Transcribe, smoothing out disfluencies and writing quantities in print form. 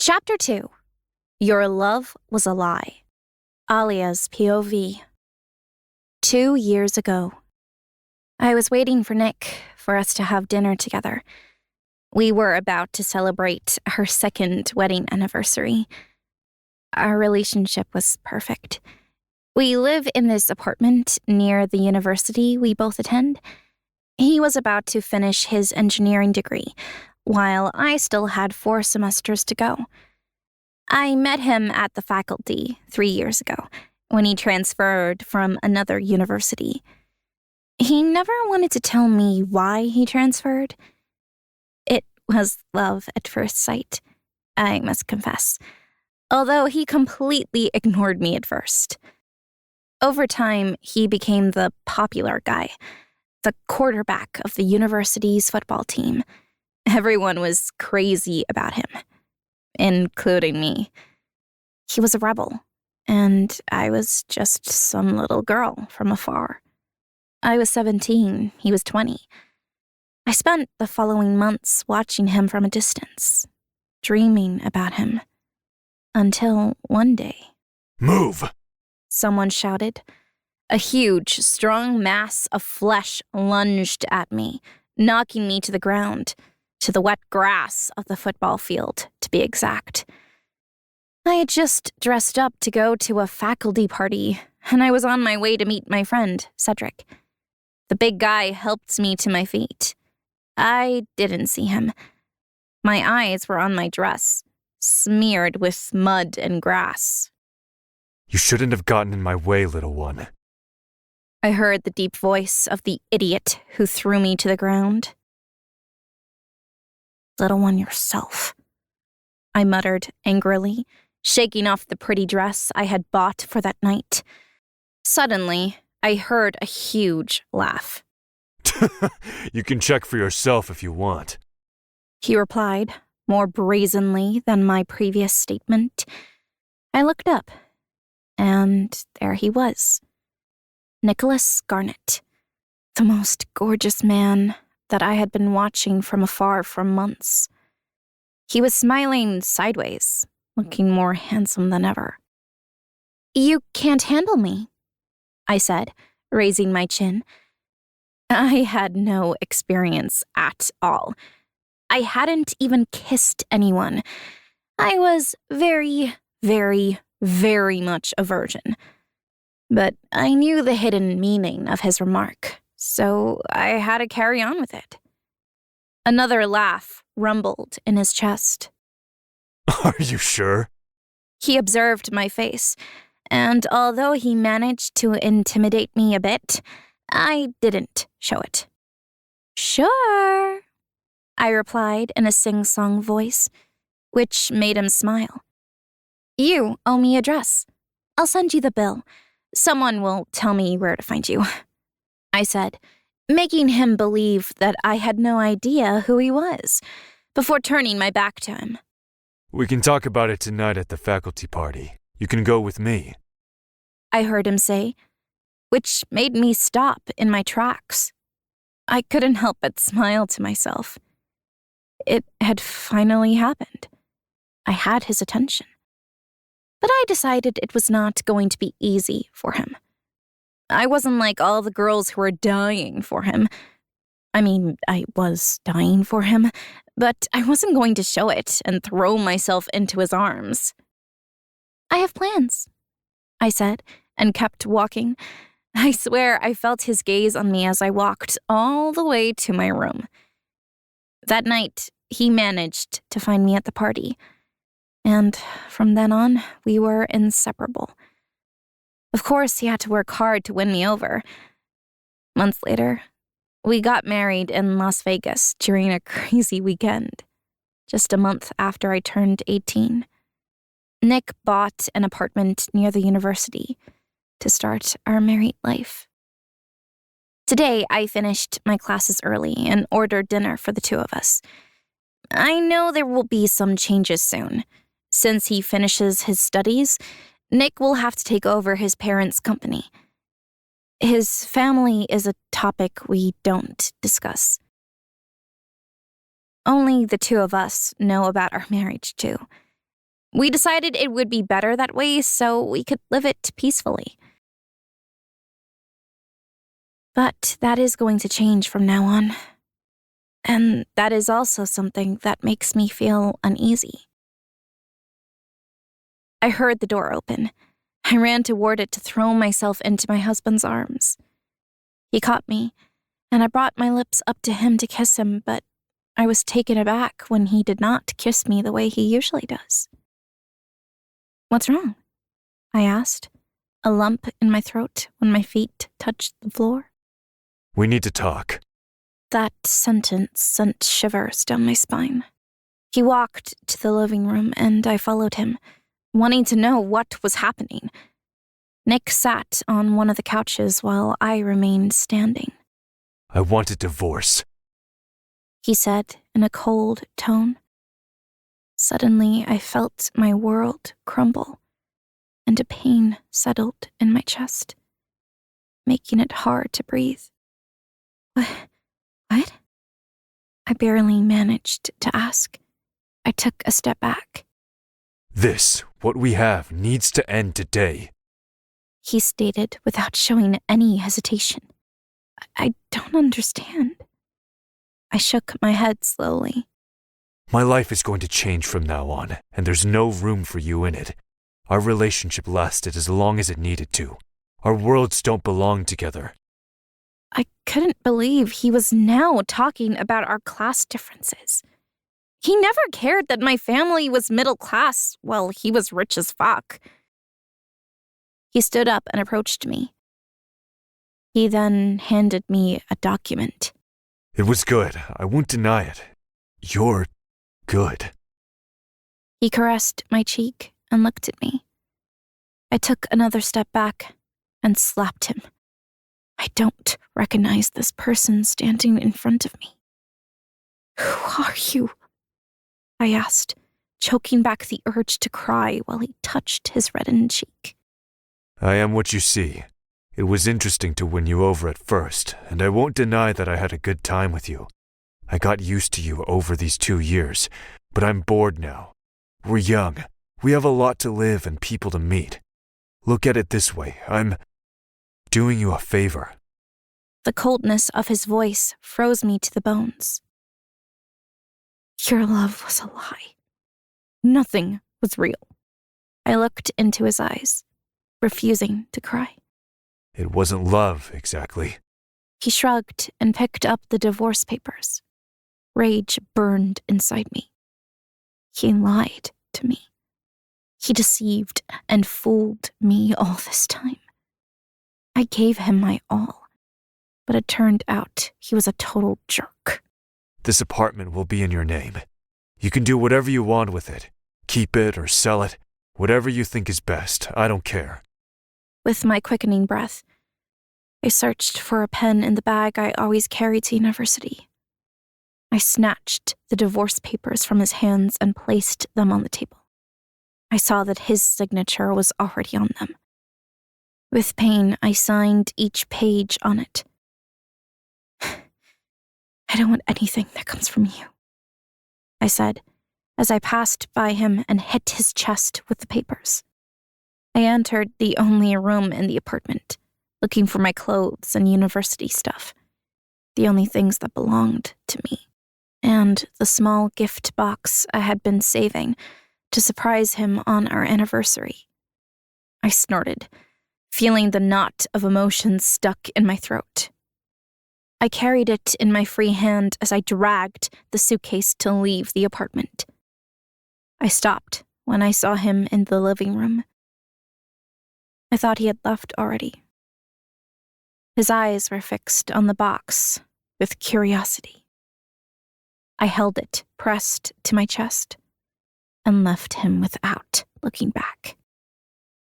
Chapter 2. Your Love Was a Lie. Alia's POV. 2 years ago. I was waiting for Nick for us to have dinner together. We were about to celebrate her second wedding anniversary. Our relationship was perfect. We live in this apartment near the university we both attend. He was about to finish his engineering degree, while I still had 4 semesters to go. I met him at the faculty 3 years ago, when he transferred from another university. He never wanted to tell me why he transferred. It was love at first sight, I must confess, although he completely ignored me at first. Over time, he became the popular guy, the quarterback of the university's football team. Everyone was crazy about him, including me. He was a rebel, and I was just some little girl from afar. I was 17, he was 20. I spent the following months watching him from a distance, dreaming about him, until one day. "Move!" Someone shouted. A huge, strong mass of flesh lunged at me, knocking me to the ground, to the wet grass of the football field, to be exact. I had just dressed up to go to a faculty party, and I was on my way to meet my friend, Cedric. The big guy helped me to my feet. I didn't see him. My eyes were on my dress, smeared with mud and grass. "You shouldn't have gotten in my way, little one." I heard the deep voice of the idiot who threw me to the ground. "Little one yourself," I muttered angrily, shaking off the pretty dress I had bought for that night. Suddenly, I heard a huge laugh. "You can check for yourself if you want," he replied, more brazenly than my previous statement. I looked up, and there he was. Nicholas Garnett, the most gorgeous man that I had been watching from afar for months. He was smiling sideways, looking more handsome than ever. "You can't handle me," I said, raising my chin. I had no experience at all. I hadn't even kissed anyone. I was very, very, very much a virgin. But I knew the hidden meaning of his remark, so I had to carry on with it. Another laugh rumbled in his chest. "Are you sure?" He observed my face, and although he managed to intimidate me a bit, I didn't show it. "Sure," I replied in a sing-song voice, which made him smile. "You owe me a dress. I'll send you the bill. Someone will tell me where to find you," I said, making him believe that I had no idea who he was, before turning my back to him. "We can talk about it tonight at the faculty party. You can go with me," I heard him say, which made me stop in my tracks. I couldn't help but smile to myself. It had finally happened. I had his attention. But I decided it was not going to be easy for him. I wasn't like all the girls who were dying for him. I mean, I was dying for him, but I wasn't going to show it and throw myself into his arms. "I have plans," I said, and kept walking. I swear I felt his gaze on me as I walked all the way to my room. That night, he managed to find me at the party. And from then on, we were inseparable. Of course, he had to work hard to win me over. Months later, we got married in Las Vegas during a crazy weekend, just a month after I turned 18. Nick bought an apartment near the university to start our married life. Today, I finished my classes early and ordered dinner for the 2 of us. I know there will be some changes soon. Since he finishes his studies, Nick will have to take over his parents' company. His family is a topic we don't discuss. Only the 2 of us know about our marriage, too. We decided it would be better that way so we could live it peacefully. But that is going to change from now on. And that is also something that makes me feel uneasy. I heard the door open. I ran toward it to throw myself into my husband's arms. He caught me, and I brought my lips up to him to kiss him, but I was taken aback when he did not kiss me the way he usually does. "What's wrong?" I asked, a lump in my throat when my feet touched the floor. We need to talk. That sentence sent shivers down my spine. He walked to the living room, and I followed him, wanting to know what was happening. Nick sat on one of the couches while I remained standing. I want a divorce, he said in a cold tone. Suddenly, I felt my world crumble, and a pain settled in my chest, making it hard to breathe. What? I barely managed to ask. I took a step back. What we have, needs to end today, he stated without showing any hesitation. I don't understand. I shook my head slowly. My life is going to change from now on, and there's no room for you in it. Our relationship lasted as long as it needed to. Our worlds don't belong together. I couldn't believe he was now talking about our class differences. He never cared that my family was middle class while he was rich as fuck. He stood up and approached me. He then handed me a document. It was good. I won't deny it. You're good. He caressed my cheek and looked at me. I took another step back and slapped him. I don't recognize this person standing in front of me. Who are you? I asked, choking back the urge to cry while he touched his reddened cheek. I am what you see. It was interesting to win you over at first, and I won't deny that I had a good time with you. I got used to you over these 2 years, but I'm bored now. We're young. We have a lot to live and people to meet. Look at it this way. I'm doing you a favor. The coldness of his voice froze me to the bones. Your love was a lie. Nothing was real. I looked into his eyes, refusing to cry. It wasn't love, exactly. He shrugged and picked up the divorce papers. Rage burned inside me. He lied to me. He deceived and fooled me all this time. I gave him my all, but it turned out he was a total jerk. This apartment will be in your name. You can do whatever you want with it. Keep it or sell it. Whatever you think is best. I don't care. With my quickening breath, I searched for a pen in the bag I always carried to university. I snatched the divorce papers from his hands and placed them on the table. I saw that his signature was already on them. With pain, I signed each page on it. I don't want anything that comes from you, I said, as I passed by him and hit his chest with the papers. I entered the only room in the apartment, looking for my clothes and university stuff, the only things that belonged to me, and the small gift box I had been saving to surprise him on our anniversary. I snorted, feeling the knot of emotions stuck in my throat. I carried it in my free hand as I dragged the suitcase to leave the apartment. I stopped when I saw him in the living room. I thought he had left already. His eyes were fixed on the box with curiosity. I held it pressed to my chest and left him without looking back.